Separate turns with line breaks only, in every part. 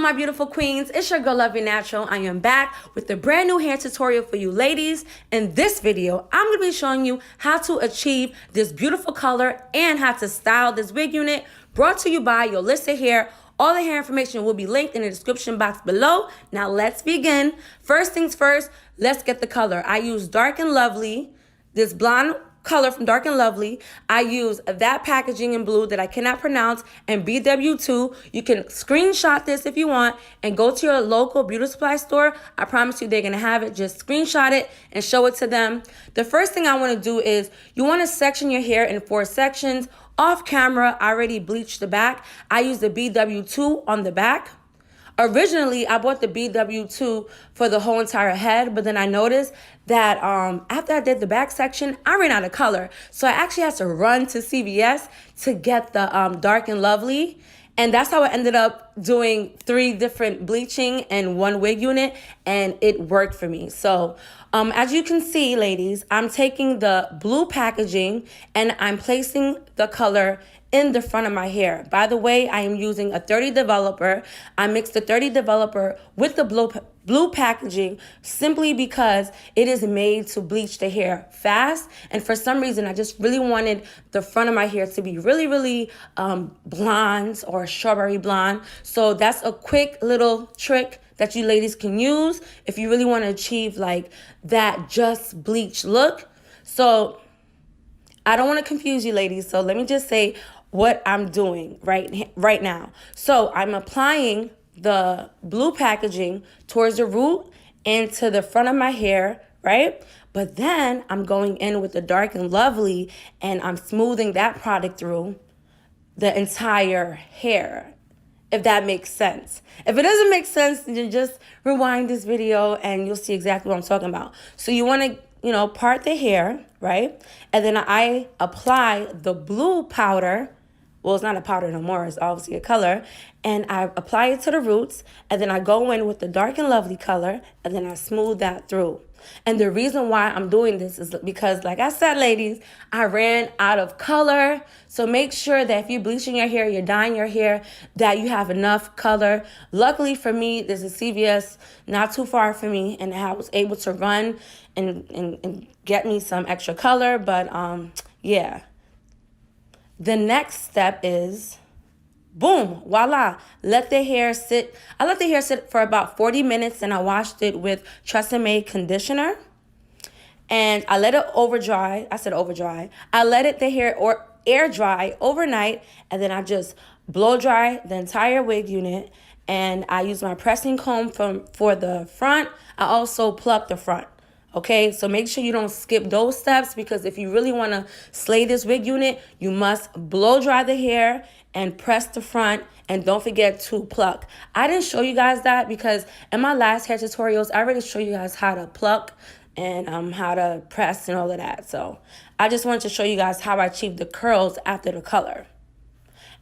my beautiful queens, it's your girl Lovey Natural. I am back with a brand new hair tutorial for you ladies. In this video, I'm going to be showing you how to achieve this beautiful color and how to style this wig unit, brought to you by Yolissa Hair. All the hair information will be linked in the description box below. Now let's begin. First things first, let's get the color. I use Dark and Lovely, this blonde color from Dark and Lovely. I use that packaging in blue that I cannot pronounce, and BW2. You can screenshot this if you want and go to your local beauty supply store. I promise you they're going to have it. Just screenshot it and show it to them. The first thing I want to do is you want to section your hair in 4 sections. Off camera, I already bleached the back. I use the BW2 on the back. Originally, I bought the BW2 for the whole entire head, but then I noticed that after I did the back section, I ran out of color. So I actually had to run to CVS to get the Dark and Lovely. And that's how I ended up doing 3 different bleaching in 1 wig unit, and it worked for me. So as you can see, ladies, I'm taking the blue packaging and I'm placing the color in the front of my hair. By the way, I am using a 30 developer. I mixed the 30 developer with the blue packaging simply because it is made to bleach the hair fast. And for some reason, I just really wanted the front of my hair to be really blonde or strawberry blonde. So that's a quick little trick that you ladies can use if you really want to achieve like that just bleach look. So I don't want to confuse you ladies. So let me just say what I'm doing right now. So I'm applying the blue packaging towards the root and to the front of my hair, right? But then I'm going in with the Dark and Lovely and I'm smoothing that product through the entire hair, if that makes sense. If it doesn't make sense, then just rewind this video and you'll see exactly what I'm talking about. So you want to, part the hair, right? And then I apply the blue powder. Well, it's not a powder no more. It's obviously a color. And I apply it to the roots. And then I go in with the Dark and Lovely color. And then I smooth that through. And the reason why I'm doing this is because, like I said, ladies, I ran out of color. So make sure that if you're bleaching your hair, you're dyeing your hair, that you have enough color. Luckily for me, there's a CVS not too far from me. And I was able to run and get me some extra color. But yeah. The next step is, boom, voila, let the hair sit. I let the hair sit for about 40 minutes and I washed it with Tresemme conditioner. And I let it over dry. I said over dry. I let the hair air dry overnight, and then I just blow dry the entire wig unit. And I use my pressing comb for the front. I also pluck the front. Okay, so make sure you don't skip those steps, because if you really want to slay this wig unit, you must blow dry the hair and press the front, and don't forget to pluck. I didn't show you guys that because in my last hair tutorials, I already showed you guys how to pluck and how to press and all of that. So I just wanted to show you guys how I achieved the curls after the color.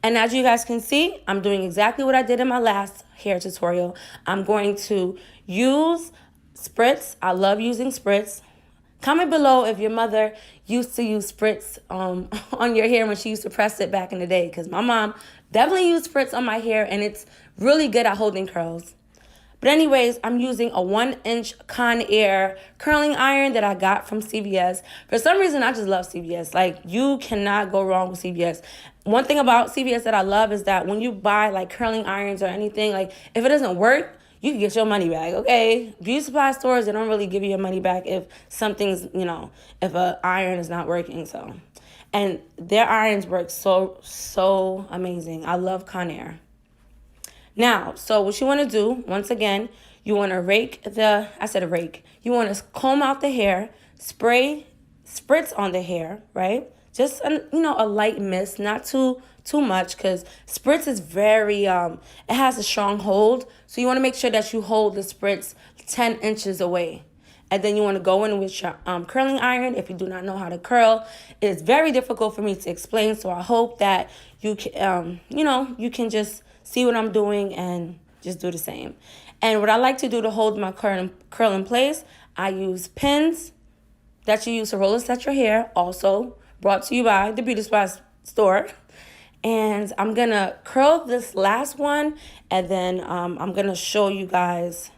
And as you guys can see, I'm doing exactly what I did in my last hair tutorial. I'm going to use spritz. I love using spritz. Comment below if your mother used to use spritz on your hair when she used to press it back in the day, because my mom definitely used spritz on my hair and it's really good at holding curls. But anyways, I'm using a 1-inch Conair curling iron that I got from CVS. For some reason, I just love CVS. Like, you cannot go wrong with CVS. One thing about CVS that I love is that when you buy like curling irons or anything, like if it doesn't work, you can get your money back, okay? Beauty supply stores, they don't really give you your money back if something's, if an iron is not working, so. And their irons work so amazing. I love Conair. Now, so what you want to do, once again, you want to you want to comb out the hair, spritz on the hair, right? Just, a light mist, not too much, because spritz is very, it has a strong hold. So you want to make sure that you hold the spritz 10 inches away. And then you want to go in with your curling iron. If you do not know how to curl, it's very difficult for me to explain. So I hope that you can, you can just see what I'm doing and just do the same. And what I like to do to hold my curl in place, I use pins that you use to roll and set your hair. Also brought to you by the beauty supply store. And I'm going to curl this last one, and then I'm going to show you guys,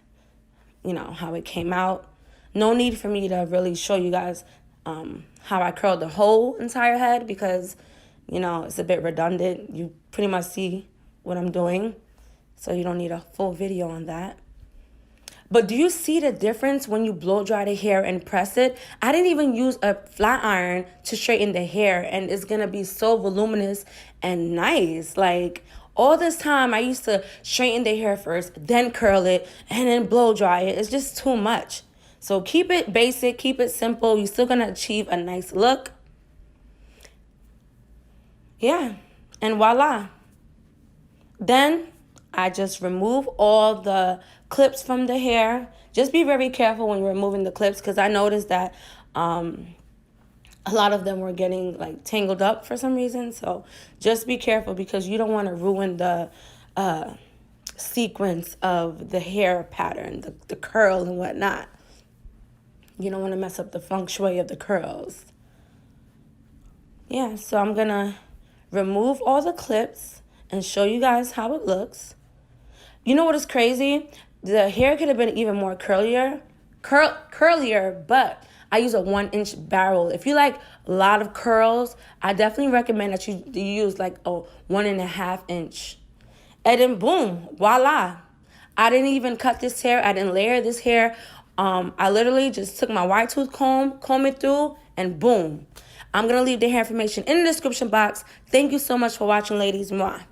you know, how it came out. No need for me to really show you guys how I curled the whole entire head because, you know, it's a bit redundant. You pretty much see what I'm doing, so you don't need a full video on that. But do you see the difference when you blow dry the hair and press it? I didn't even use a flat iron to straighten the hair, and it's gonna be so voluminous and nice. Like, all this time I used to straighten the hair first, then curl it, and then blow dry it. It's just too much. So keep it basic, keep it simple. You're still gonna achieve a nice look. Yeah, and voila. Then I just remove all the clips from the hair. Just be very careful when you're removing the clips, because I noticed that a lot of them were getting like tangled up for some reason. So just be careful, because you don't want to ruin the sequence of the hair pattern, the curl and whatnot. You don't want to mess up the feng shui of the curls. Yeah, so I'm gonna remove all the clips and show you guys how it looks. You know what is crazy? The hair could have been even more curlier, but I use a 1-inch barrel. If you like a lot of curls, I definitely recommend that you use like a 1.5 inch. And then boom, voila. I didn't even cut this hair. I didn't layer this hair. I literally just took my wide tooth comb it through, and boom. I'm going to leave the hair information in the description box. Thank you so much for watching, ladies. Mwah.